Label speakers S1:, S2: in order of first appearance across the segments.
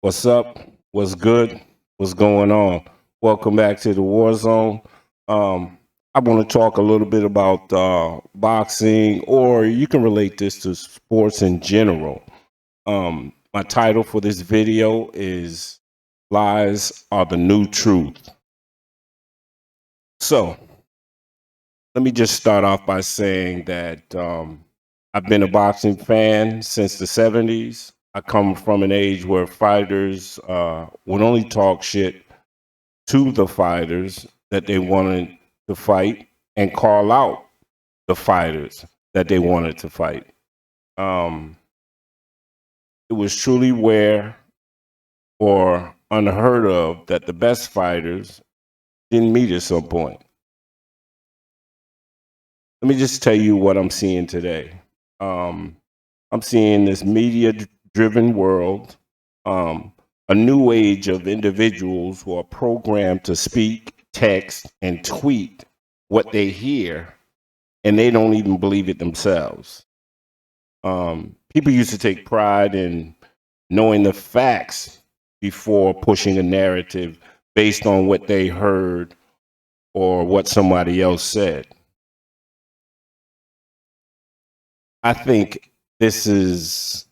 S1: What's up? What's good? What's going on? Welcome back to the War Zone. I want to talk a little bit about boxing, or you can relate this to sports in general. My title for this video is Lies Are the New Truth. So, let me just start off by saying that I've been a boxing fan since the 70s. I come from an age where fighters would only talk shit to the fighters that they wanted to fight and call out the fighters that they wanted to fight. Um, it was truly rare or unheard of that the best fighters didn't meet at some point. Let me just tell you what I'm seeing today. Um, I'm seeing this media driven world, a new age of individuals who are programmed to speak, text, and tweet what they hear, and they don't even believe it themselves. People used to take pride in knowing the facts before pushing a narrative based on what they heard or what somebody else said. I think this is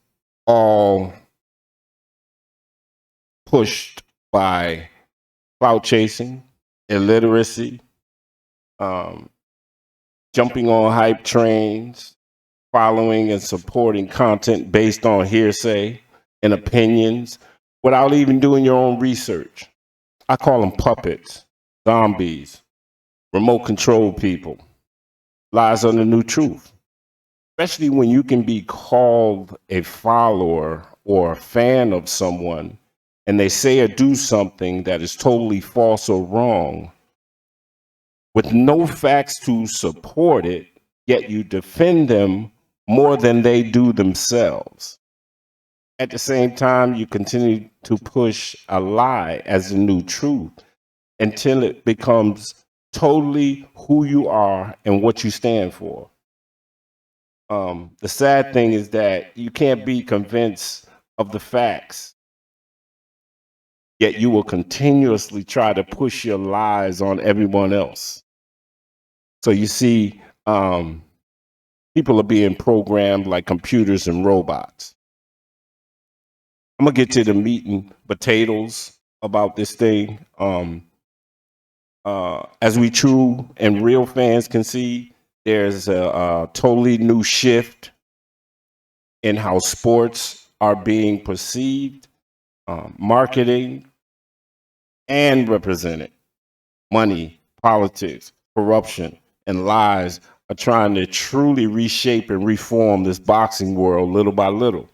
S1: all pushed by clout chasing, illiteracy, um, jumping on hype trains, following and supporting content based on hearsay and opinions without even doing your own research. I call them puppets, zombies, remote control people. Lies on the new truth. Especially when you can be called a follower or a fan of someone and they say or do something that is totally false or wrong with no facts to support it, yet you defend them more than they do themselves. At the same time, you continue to push a lie as the new truth until it becomes totally who you are and what you stand for. The sad thing is that you can't be convinced of the facts, yet you will continuously try to push your lies on everyone else. So you see, people are being programmed like computers and robots. I'm gonna get to the meat and potatoes about this thing. As we true and real fans can see, there's a totally new shift in how sports are being perceived, marketing, and represented. Money, politics, corruption, and lies are trying to truly reshape and reform this boxing world little by little.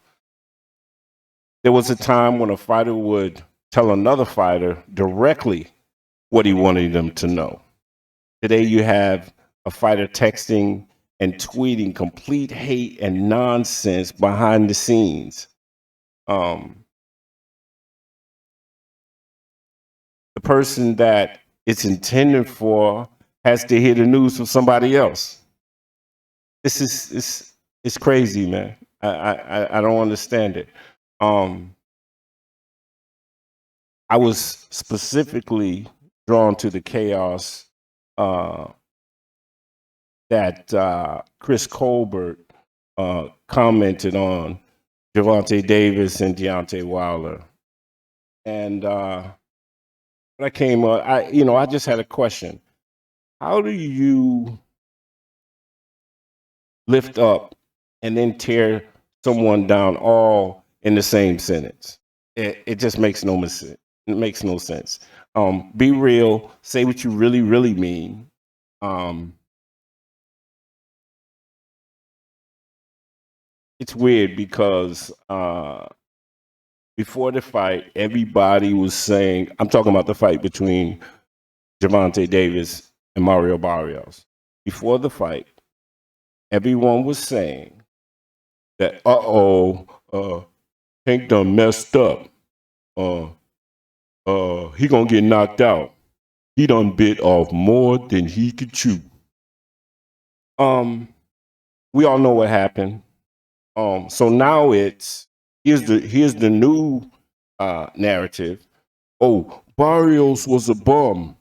S1: There was a time when a fighter would tell another fighter directly what he wanted them to know. Today, you have a fighter texting and tweeting complete hate and nonsense behind the scenes. The person that it's intended for has to hear the news from somebody else. This is it's crazy, man. I don't understand it. Um, I was specifically drawn to the chaos uh, that Chris Colbert commented on Gervonta Davis and Deontay Wilder, and when I came up, I just had a question. How do you lift up and then tear someone down all in the same sentence? It just makes no sense. It makes no sense. Be real. Say what you really, really mean. Um, it's weird because before the fight, everybody was saying, I'm talking about the fight between Gervonta Davis and Mario Barrios. Before the fight, everyone was saying that, Hank done messed up. Uh, he gonna get knocked out. He done bit off more than he could chew. We all know what happened. So now it's here's the new narrative. Oh, Barrios was a bum.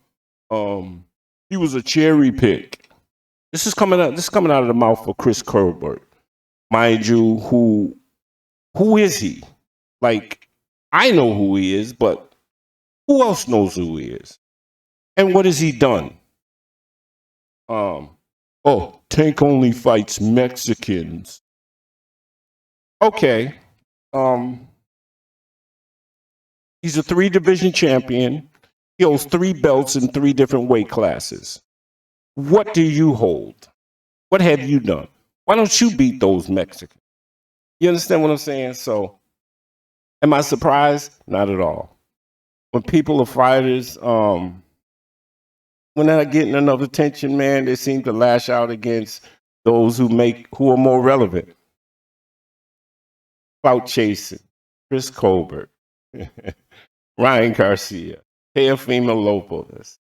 S1: He was a cherry pick. This is coming out. This is coming out of the mouth of Chris Colbert, mind you. Who is he? Like, I know who he is, but who else knows who he is? And what has he done? Oh, Tank only fights Mexicans. Okay. Um, he's a 3 division champion. He holds 3 belts in 3 different weight classes. What do you hold? What have you done? Why don't you beat those Mexicans? You understand what I'm saying? So, am I surprised? Not at all. When people are fighters, when they're not getting enough attention, man, they seem to lash out against those who are more relevant. Clout chasing, Chris Colbert, Ryan Garcia, Teofimo Lopez,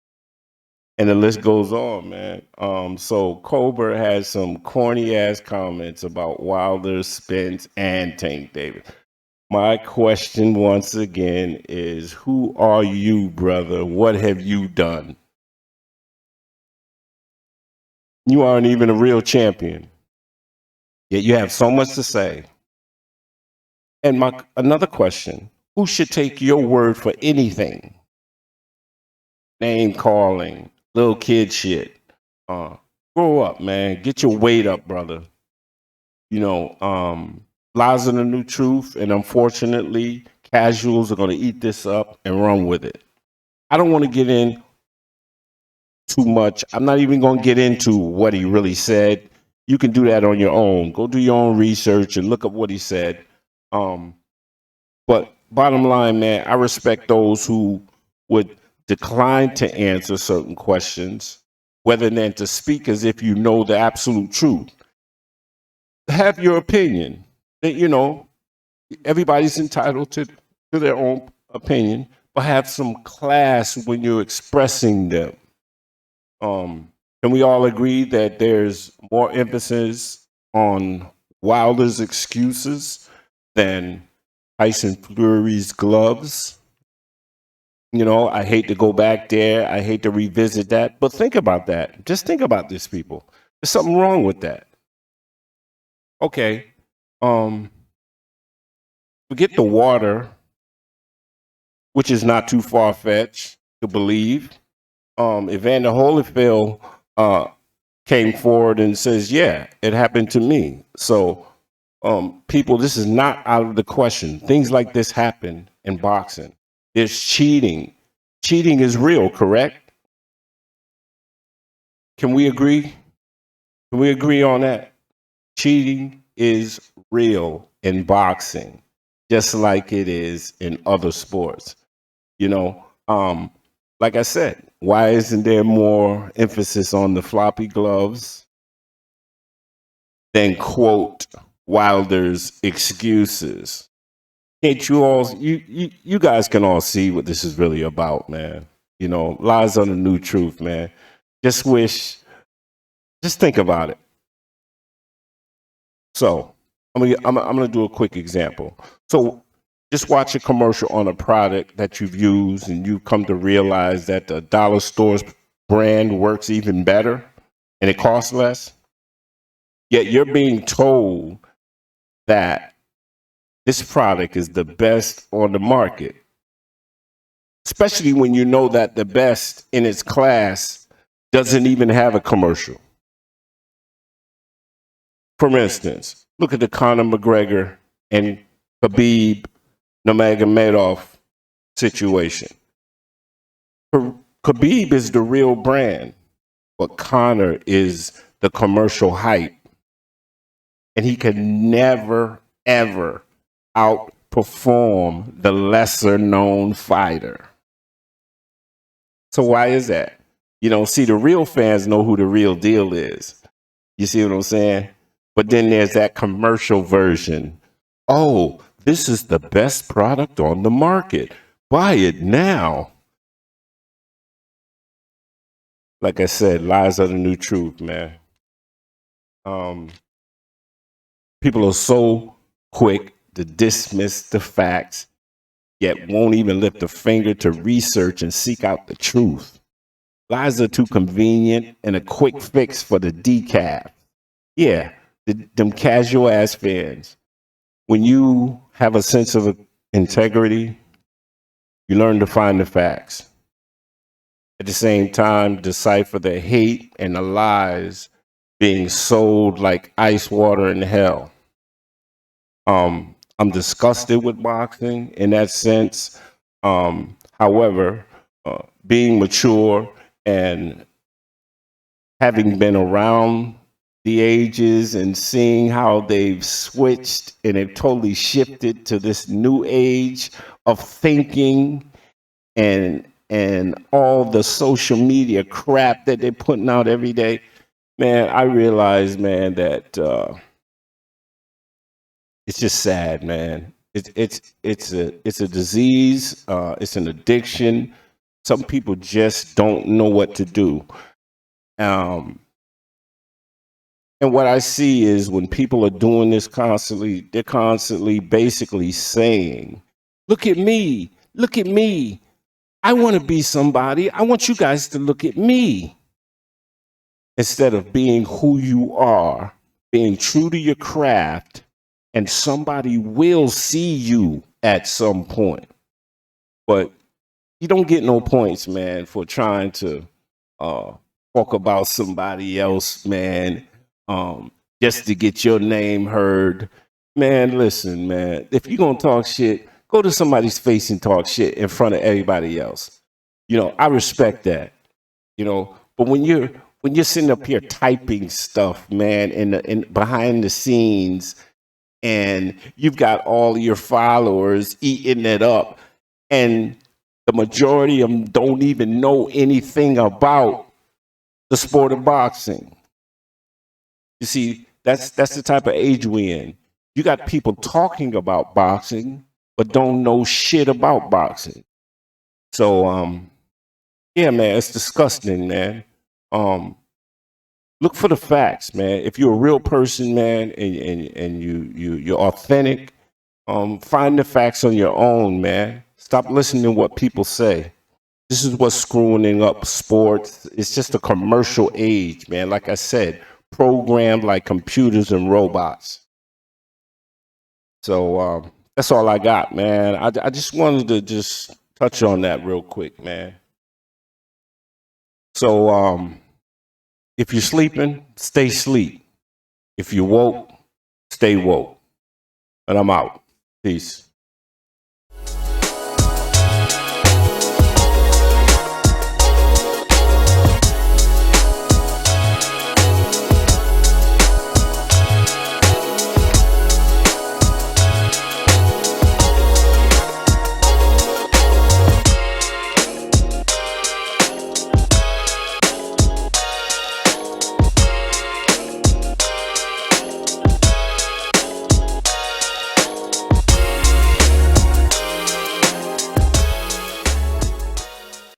S1: and the list goes on, man. So Colbert has some corny ass comments about Wilder, Spence, and Tank Davis. My question once again is, who are you, brother? What have you done? You aren't even a real champion. Yet you have so much to say. And another question, who should take your word for anything? Name calling, little kid shit. Grow up, man. Get your weight up, brother. You know, lies are the new truth, and unfortunately, casuals are going to eat this up and run with it. I don't want to get in too much. I'm not even going to get into what he really said. You can do that on your own. Go do your own research and look up what he said. But bottom line, man, I respect those who would decline to answer certain questions, whether than to speak as if you know the absolute truth. Have your opinion. You know, everybody's entitled to their own opinion, but have some class when you're expressing them. Can we all agree that there's more emphasis on Wilder's excuses than Tyson Fury's gloves? You know, I hate to go back there. I hate to revisit that. But think about that. Just think about this, people. There's something wrong with that. Okay. Forget the water, which is not too far fetched to believe. Evander Holyfield came forward and says, yeah, it happened to me. So, people, this is not out of the question. Things like this happen in boxing. There's cheating. Cheating is real, correct? Can we agree? Can we agree on that? Cheating is real in boxing, just like it is in other sports. You know, like I said, why isn't there more emphasis on the floppy gloves than quote Wilder's excuses? Can't you all? You guys can all see what this is really about, man. You know, lies on the new truth, man. Just think about it. So I'm gonna do a quick example. So just watch a commercial on a product that you've used, and you come to realize that the dollar store's brand works even better, and it costs less. Yet you're being told that this product is the best on the market, especially when you know that the best in its class doesn't even have a commercial. For instance, look at the Conor McGregor and Khabib Nurmagomedov situation. Khabib is the real brand, but Conor is the commercial hype. And he can never, ever outperform the lesser known fighter. So why is that? You know, see, the real fans know who the real deal is. You see what I'm saying? But then there's that commercial version. Oh, this is the best product on the market. Buy it now. Like I said, lies are the new truth, man. People are so quick to dismiss the facts yet won't even lift a finger to research and seek out the truth. Lies are too convenient and a quick fix for the decaf. Yeah, them casual ass fans. When you have a sense of integrity, you learn to find the facts. At the same time, decipher the hate and the lies being sold like ice water in hell. I'm disgusted with boxing in that sense. However, being mature and having been around the ages and seeing how they've switched and they've totally shifted to this new age of thinking and all the social media crap that they're putting out every day, man, I realize, man, that it's just sad, man. It's a disease. It's an addiction. Some people just don't know what to do. Um, and what I see is when people are doing this constantly, they're constantly basically saying, "Look at me, look at me. I want to be somebody. I want you guys to look at me." Instead of being who you are, being true to your craft, and somebody will see you at some point. But you don't get no points, man, for trying to talk about somebody else, man, just to get your name heard. Man, listen, man, if you're going to talk shit, go to somebody's face and talk shit in front of everybody else. I respect that, but when you're sitting up here typing stuff, man, in behind the scenes, and you've got all your followers eating it up, and the majority of them don't even know anything about the sport of boxing. You see, that's the type of age we in. You got people talking about boxing, but don't know shit about boxing. So, yeah, man, it's disgusting, man. Look for the facts, man. If you're a real person, man, and you're authentic, find the facts on your own, man. Stop listening to what people say. This is what's screwing up sports. It's just a commercial age, man. Like I said, programmed like computers and robots. So that's all I got, man. I just wanted to just touch on that real quick, man. So if you're sleeping, stay asleep. If you're woke, stay woke. And I'm out. Peace.